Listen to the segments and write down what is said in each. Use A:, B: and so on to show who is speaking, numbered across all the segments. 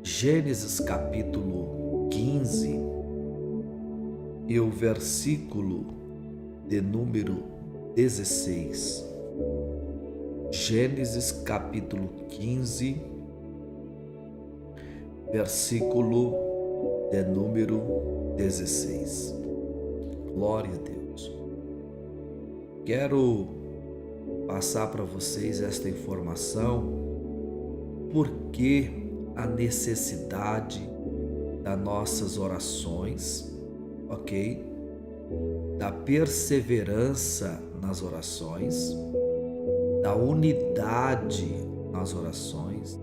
A: Gênesis capítulo 15 e o versículo de número 16. Gênesis capítulo 15, versículo de número 16. Glória a Deus. Quero passar para vocês esta informação, porque a necessidade das nossas orações, ok? Da perseverança nas orações, da unidade nas orações,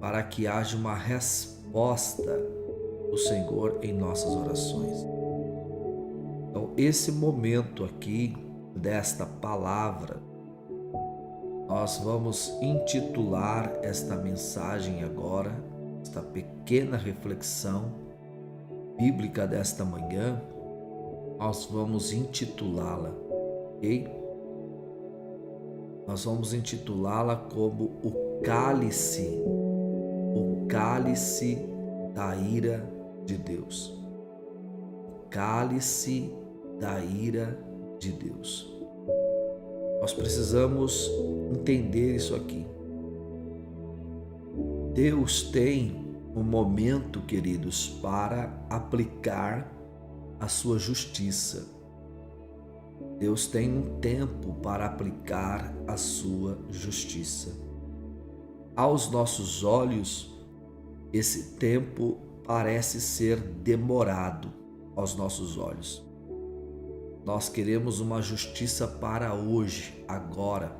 A: para que haja uma resposta do Senhor em nossas orações. Então, esse momento aqui, desta palavra, nós vamos intitular esta mensagem agora, esta pequena reflexão bíblica desta manhã, nós vamos intitulá-la, ok? Nós vamos intitulá-la como o cálice da ira de Deus. O cálice da ira de Deus. Nós precisamos entender isso aqui. Deus tem um momento, queridos, para aplicar a sua justiça. Deus tem um tempo para aplicar a sua justiça. Aos nossos olhos, esse tempo parece ser demorado aos nossos olhos. Nós queremos uma justiça para hoje, agora.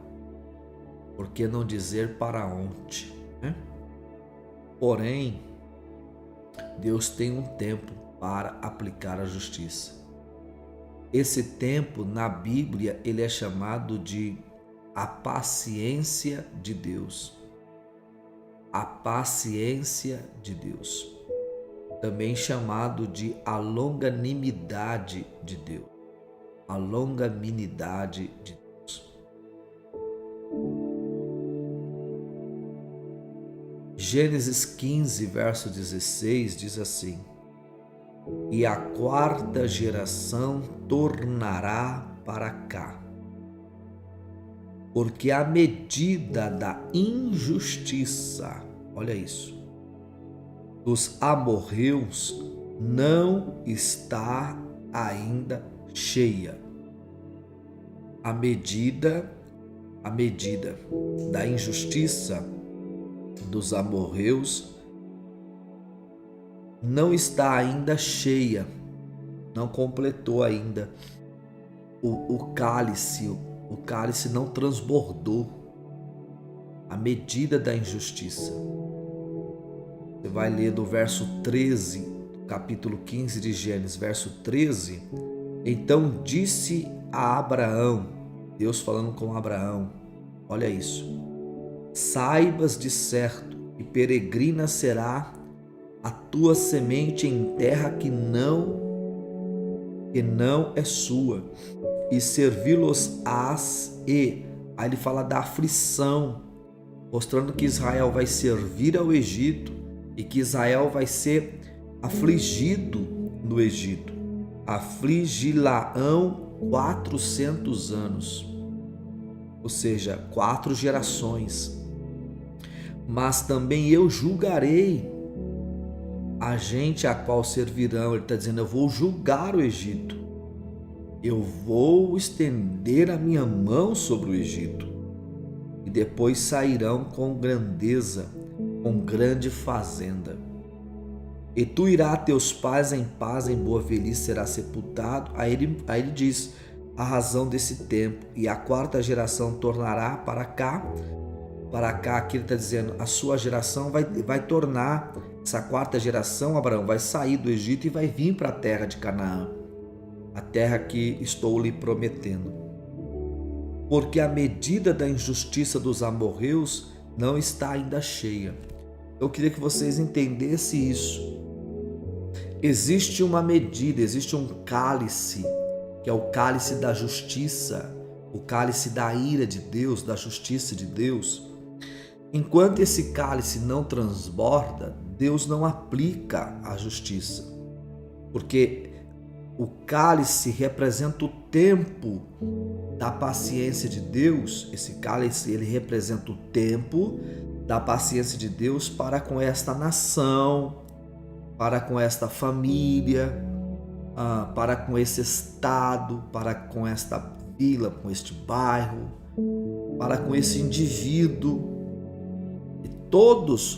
A: Por que não dizer para ontem, né? Porém, Deus tem um tempo para aplicar a justiça. Esse tempo, na Bíblia, ele é chamado de a paciência de Deus. A paciência de Deus. Também chamado de a longanimidade de Deus. A longanimidade de Deus. Gênesis 15, verso 16 diz assim: e a quarta geração tornará para cá, porque a medida da injustiça, olha isso, dos amorreus não está ainda cheia. A medida da injustiça dos amorreus não está ainda cheia, não completou ainda o cálice não transbordou. A medida da injustiça. Você vai ler do verso 13, capítulo 15 de Gênesis, verso 13. Então disse a Abraão, Deus falando com Abraão, olha isso: saibas de certo que peregrina será a tua semente em terra que não é sua, e servi-los-ás, e aí ele fala da aflição, mostrando que Israel vai servir ao Egito e que Israel vai ser afligido no Egito. Afligi-la-ão 400 anos, ou seja, 4 gerações. Mas também eu julgarei a gente a qual servirão. Ele está dizendo: eu vou julgar o Egito, eu vou estender a minha mão sobre o Egito, e depois sairão com grandeza, com grande fazenda. E tu irás a teus pais em paz, em boa velhice serás sepultado. Aí ele diz a razão desse tempo: e a quarta geração tornará para cá. Aqui ele está dizendo, a sua geração vai tornar, essa quarta geração, Abraão, vai sair do Egito e vai vir para a terra de Canaã, a terra que estou lhe prometendo. Porque a medida da injustiça dos amorreus não está ainda cheia. Eu queria que vocês entendessem isso. Existe uma medida, existe um cálice, que é o cálice da justiça, o cálice da ira de Deus, da justiça de Deus. Enquanto esse cálice não transborda, Deus não aplica a justiça, porque o cálice representa o tempo da paciência de Deus. Esse cálice, ele representa o tempo da paciência de Deus para com esta nação, para com esta família, para com esse estado, para com esta vila, com este bairro, para com esse indivíduo. E todos,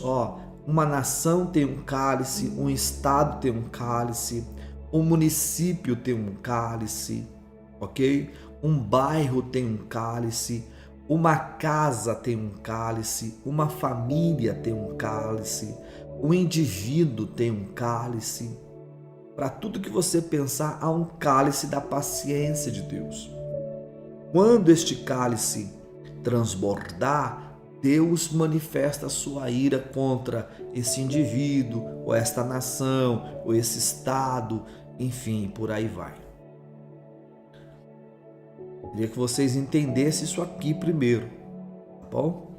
A: uma nação tem um cálice, um estado tem um cálice, um município tem um cálice, ok? Um bairro tem um cálice, uma casa tem um cálice, uma família tem um cálice, um indivíduo tem um cálice. Para tudo que você pensar, há um cálice da paciência de Deus. Quando este cálice transbordar, Deus manifesta a sua ira contra esse indivíduo, ou esta nação, ou esse estado, enfim, por aí vai. Queria que vocês entendessem isso aqui primeiro, tá bom?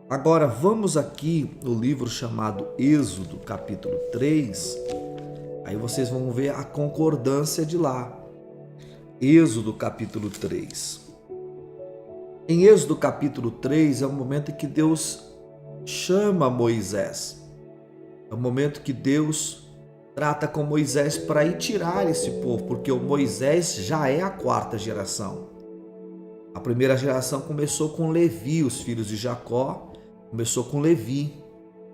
A: Agora vamos aqui no livro chamado Êxodo, capítulo 3. Aí vocês vão ver a concordância de lá. Êxodo, capítulo 3. Em Êxodo, capítulo 3, é o momento em que Deus chama Moisés. É o momento que Deus trata com Moisés para ir tirar esse povo, porque o Moisés já é a quarta geração. A primeira geração começou com Levi, os filhos de Jacó, começou com Levi,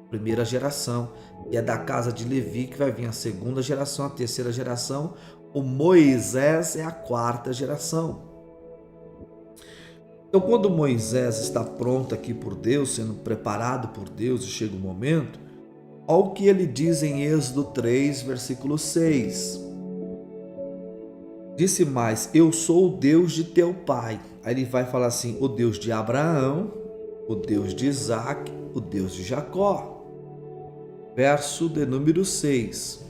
A: primeira geração, e é da casa de Levi que vai vir a segunda geração, a terceira geração. O Moisés é a quarta geração. Então, quando Moisés está pronto aqui por Deus, sendo preparado por Deus, e chega o momento, olha o que ele diz em Êxodo 3, versículo 6. Disse mais: eu sou o Deus de teu pai. Aí ele vai falar assim: o Deus de Abraão, o Deus de Isaac, o Deus de Jacó. Verso de número 6.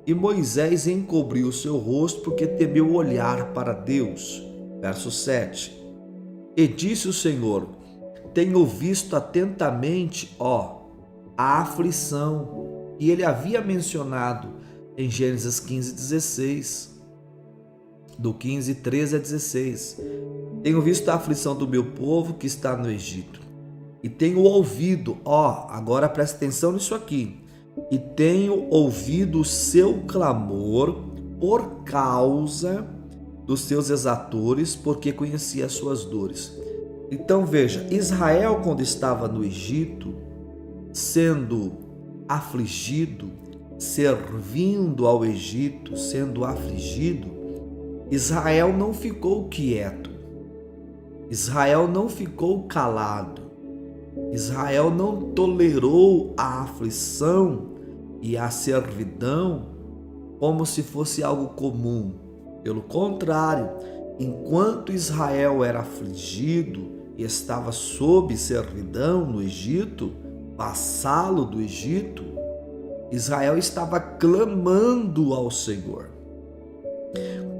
A: E Moisés encobriu o seu rosto porque temeu olhar para Deus. Verso 7. E disse o Senhor: tenho visto atentamente, a aflição. E ele havia mencionado em Gênesis 15, 16. Do 15, 13 a 16. Tenho visto a aflição do meu povo que está no Egito. E tenho ouvido, agora presta atenção nisso aqui. E tenho ouvido o seu clamor por causa dos seus exatores, porque conhecia as suas dores. Então veja, Israel, quando estava no Egito, sendo afligido, servindo ao Egito, sendo afligido, Israel não ficou quieto, Israel não ficou calado, Israel não tolerou a aflição e a servidão como se fosse algo comum. Pelo contrário, enquanto Israel era afligido e estava sob servidão no Egito, vassalo do Egito, Israel estava clamando ao Senhor.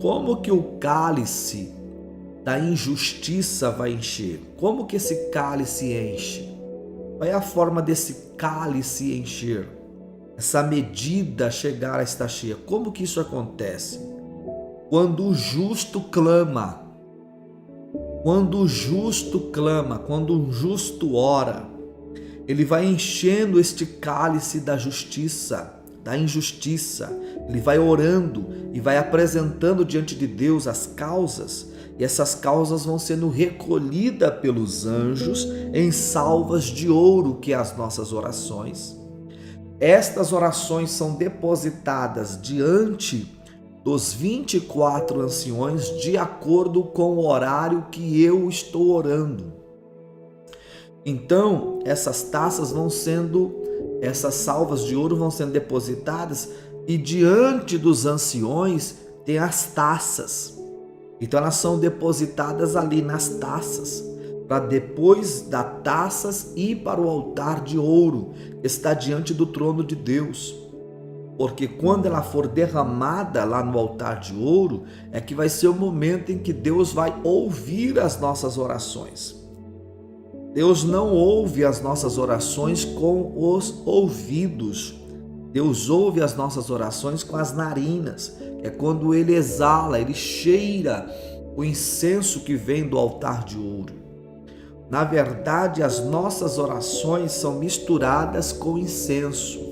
A: Como que o cálice da injustiça vai encher? Como que esse cálice enche? Qual é a forma desse cálice encher? Essa medida chegar a estar cheia. Como que isso acontece? Quando o justo clama, quando o justo clama, quando o justo ora, ele vai enchendo este cálice da justiça, da injustiça. Ele vai orando e vai apresentando diante de Deus as causas, e essas causas vão sendo recolhidas pelos anjos em salvas de ouro, que é as nossas orações. Estas orações são depositadas diante dos 24 anciões de acordo com o horário que eu estou orando. Então, essas taças essas salvas de ouro vão sendo depositadas, e diante dos anciões tem as taças. Então elas são depositadas ali nas taças, para depois das taças ir para o altar de ouro que está diante do trono de Deus. porque quando ela for derramada lá no altar de ouro, é que vai ser o momento em que Deus vai ouvir as nossas orações. Deus não ouve as nossas orações com os ouvidos. Deus ouve as nossas orações com as narinas. É quando Ele exala, Ele cheira o incenso que vem do altar de ouro. Na verdade, as nossas orações são misturadas com incenso.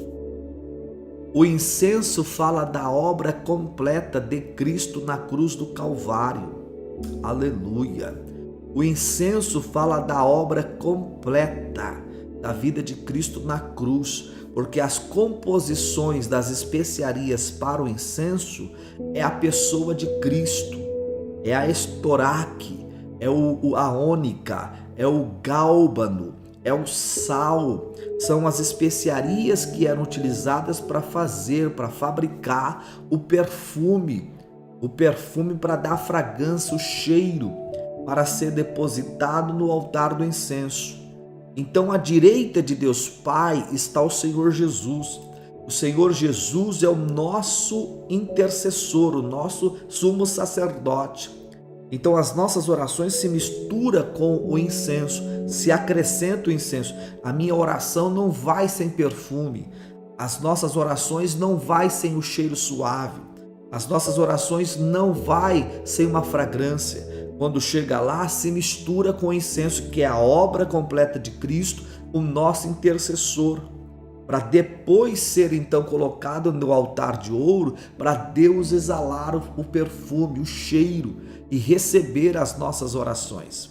A: O incenso fala da obra completa de Cristo na cruz do Calvário. Aleluia! O incenso fala da obra completa da vida de Cristo na cruz, porque as composições das especiarias para o incenso é a pessoa de Cristo, é a estoraque, é a ônica, é o gálbano, é o sal, são as especiarias que eram utilizadas para fabricar o perfume para dar fragrância, o cheiro, para ser depositado no altar do incenso. Então, à direita de Deus Pai está o Senhor Jesus. O Senhor Jesus é o nosso intercessor, o nosso sumo sacerdote. Então as nossas orações se misturam com o incenso, se acrescenta o incenso. A minha oração não vai sem perfume, as nossas orações não vai sem o cheiro suave, as nossas orações não vai sem uma fragrância. Quando chega lá, se mistura com o incenso, que é a obra completa de Cristo, o nosso intercessor, para depois ser então colocado no altar de ouro, para Deus exalar o perfume, o cheiro e receber as nossas orações.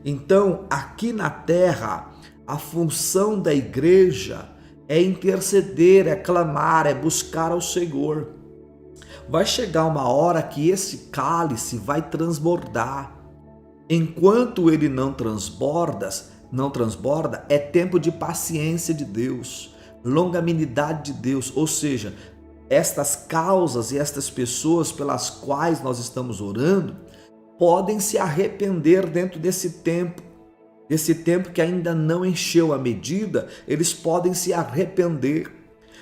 A: Então, aqui na terra, a função da igreja é interceder, é clamar, é buscar ao Senhor. Vai chegar uma hora que esse cálice vai transbordar. Enquanto ele não transborda, é tempo de paciência de Deus, longanimidade de Deus, ou seja, estas causas e estas pessoas pelas quais nós estamos orando podem se arrepender dentro desse tempo que ainda não encheu a medida, eles podem se arrepender.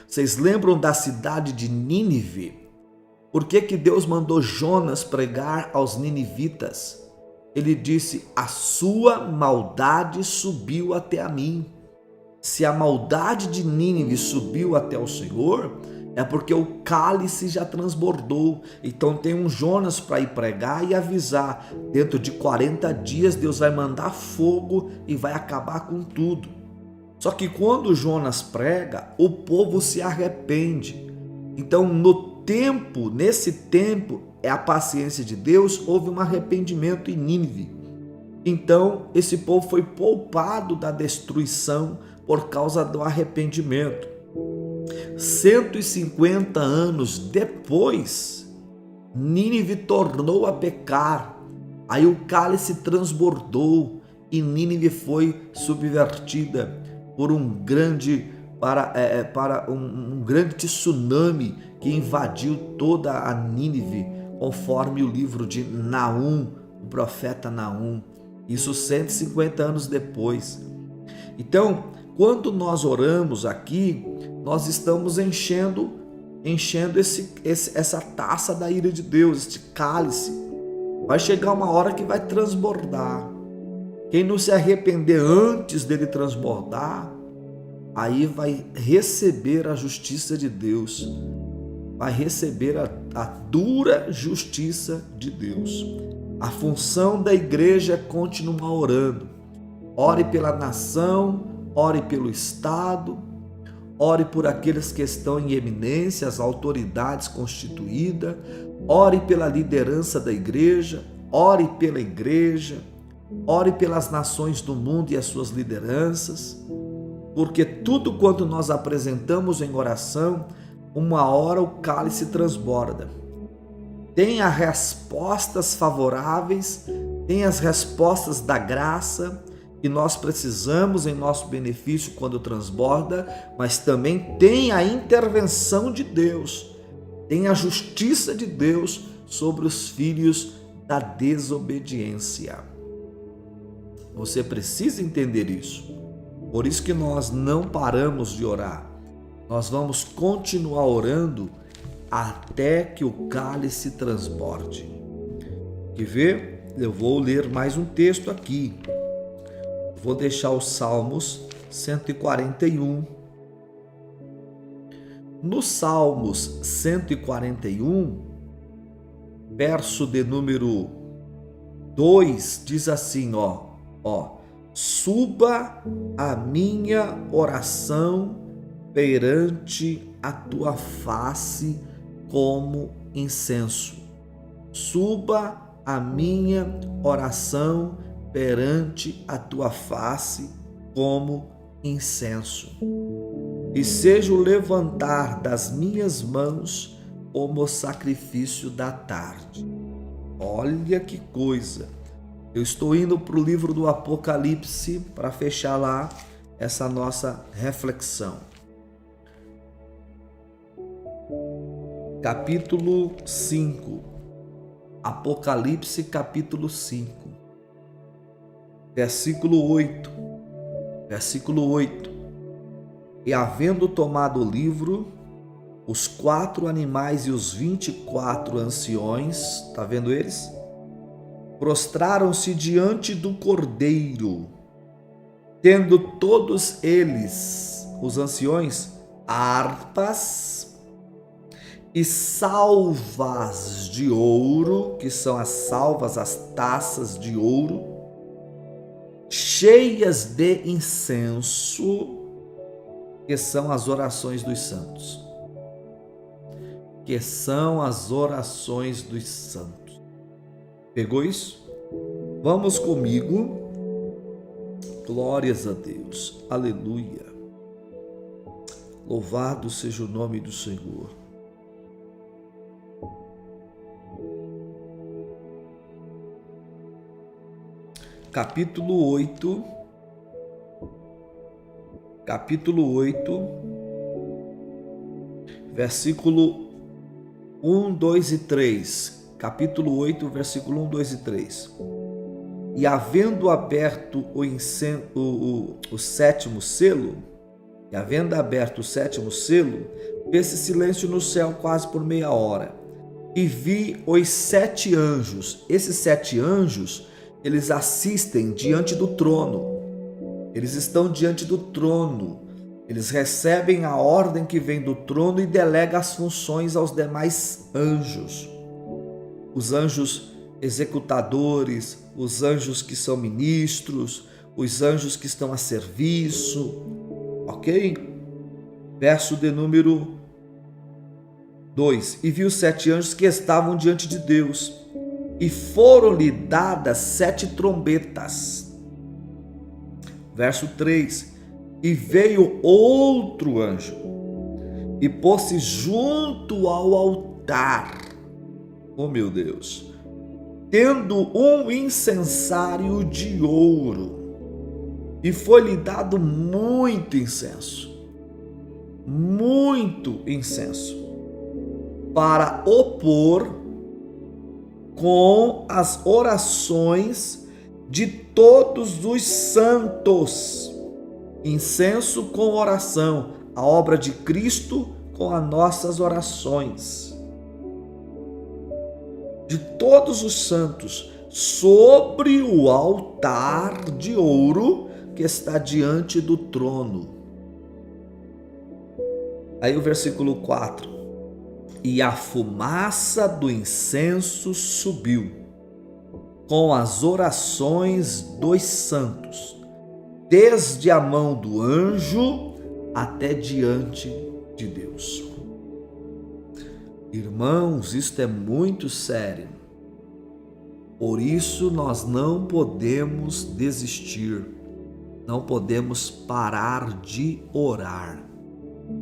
A: Vocês lembram da cidade de Nínive? Por que Deus mandou Jonas pregar aos ninivitas? Ele disse: a sua maldade subiu até a mim. Se a maldade de Nínive subiu até o Senhor, é porque o cálice já transbordou. Então tem um Jonas para ir pregar e avisar. Dentro de 40 dias Deus vai mandar fogo e vai acabar com tudo. Só que quando Jonas prega, o povo se arrepende. Então nesse tempo, é a paciência de Deus, houve um arrependimento em Nínive. Então esse povo foi poupado da destruição por causa do arrependimento. 150 anos depois, Nínive tornou a pecar. Aí o cálice transbordou e Nínive foi subvertida por um grande tsunami que invadiu toda a Nínive, conforme o livro de Naum, o profeta Naum. Isso 150 anos depois. Então, quando nós oramos aqui, nós estamos enchendo essa taça da ira de Deus, este cálice. Vai chegar uma hora que vai transbordar. Quem não se arrepender antes dele transbordar, aí vai receber a justiça de Deus, vai receber a dura justiça de Deus. A função da igreja é continuar orando. Ore pela nação, ore pelo Estado, ore por aqueles que estão em eminência, as autoridades constituídas, ore pela liderança da igreja, ore pela igreja, ore pelas nações do mundo e as suas lideranças, porque tudo quanto nós apresentamos em oração, uma hora o cálice transborda. Tem as respostas favoráveis, tem as respostas da graça, que nós precisamos em nosso benefício quando transborda, mas também tem a intervenção de Deus, tem a justiça de Deus sobre os filhos da desobediência. Você precisa entender isso. Por isso que nós não paramos de orar. Nós vamos continuar orando até que o cálice transborde. Quer ver? Eu vou ler mais um texto aqui. Vou deixar os Salmos 141. No Salmos 141, verso de número 2, diz assim, suba a minha oração perante a tua face como incenso. Suba a minha oração perante a tua face como incenso. E seja o levantar das minhas mãos como sacrifício da tarde. Olha que coisa! Eu estou indo para o livro do Apocalipse para fechar lá essa nossa reflexão. Capítulo 5. Apocalipse capítulo 5. Versículo 8. Versículo 8. E havendo tomado o livro, os 4 animais e os 24 anciões, está vendo eles? Prostraram-se diante do Cordeiro, tendo todos eles, os anciões, harpas e salvas de ouro, que são as salvas, as taças de ouro, cheias de incenso, que são as orações dos santos. Que são as orações dos santos. Pegou isso? Vamos comigo. Glórias a Deus. Aleluia. Louvado seja o nome do Senhor. Capítulo 8. Capítulo 8. Versículo 1, 2 e 3. Capítulo 8, versículo 1, 2 e 3. E havendo aberto o sétimo selo, fez-se silêncio no céu quase por meia hora. E vi os 7 anjos. Esses 7 anjos, eles assistem diante do trono. Eles estão diante do trono. Eles recebem a ordem que vem do trono e delegam as funções aos demais anjos. Os anjos executadores, os anjos que são ministros, os anjos que estão a serviço, ok? Verso de número 2. E vi os 7 anjos que estavam diante de Deus, e foram-lhe dadas 7 trombetas. Verso 3. E veio outro anjo, e pôs-se junto ao altar, oh meu Deus, tendo um incensário de ouro, e foi-lhe dado muito incenso, para opor com as orações de todos os santos. Incenso com oração, a obra de Cristo com as nossas orações. De todos os santos, sobre o altar de ouro que está diante do trono. Aí o versículo 4. E a fumaça do incenso subiu com as orações dos santos, desde a mão do anjo até diante de Deus. Irmãos, isto é muito sério. Por isso nós não podemos desistir, não podemos parar de orar.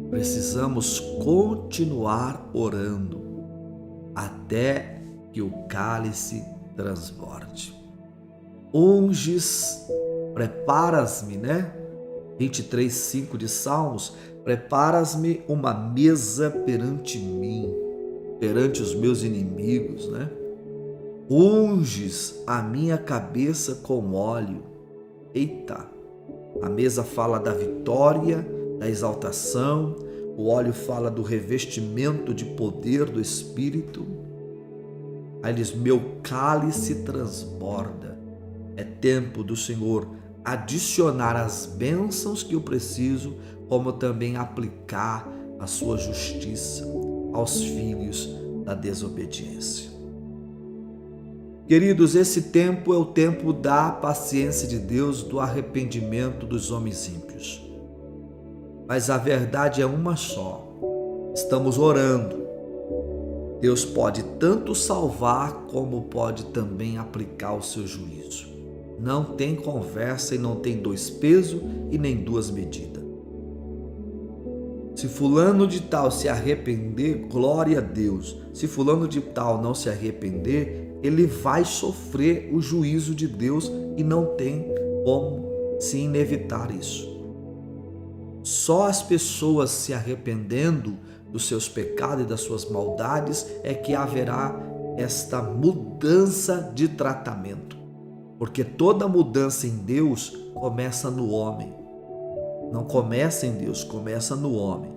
A: Precisamos continuar orando até que o cálice transborde. Unges, preparas-me, 23:5 de Salmos, preparas-me uma mesa perante mim, perante os meus inimigos, Unges a minha cabeça com óleo. Eita, a mesa fala da vitória, da exaltação. O óleo fala do revestimento de poder do Espírito. Aí diz: meu cálice transborda. É tempo do Senhor adicionar as bênçãos que eu preciso, como também aplicar a sua justiça aos filhos da desobediência. Queridos, esse tempo é o tempo da paciência de Deus, do arrependimento dos homens ímpios. Mas a verdade é uma só. Estamos orando. Deus pode tanto salvar como pode também aplicar o seu juízo. Não tem conversa e não tem dois pesos e nem duas medidas. Se fulano de tal se arrepender, glória a Deus. Se fulano de tal não se arrepender, ele vai sofrer o juízo de Deus e não tem como se evitar isso. Só as pessoas se arrependendo dos seus pecados e das suas maldades é que haverá esta mudança de tratamento. Porque toda mudança em Deus começa no homem. Não começa em Deus, começa no homem.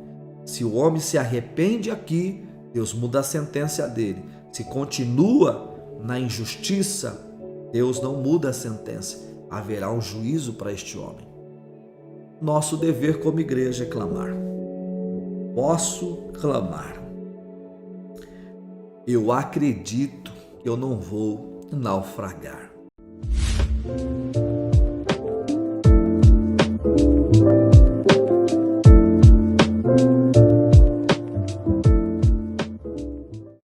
A: Se o homem se arrepende aqui, Deus muda a sentença dele. Se continua na injustiça, Deus não muda a sentença. Haverá um juízo para este homem. Nosso dever como igreja é clamar. Posso clamar. Eu acredito que eu não vou naufragar.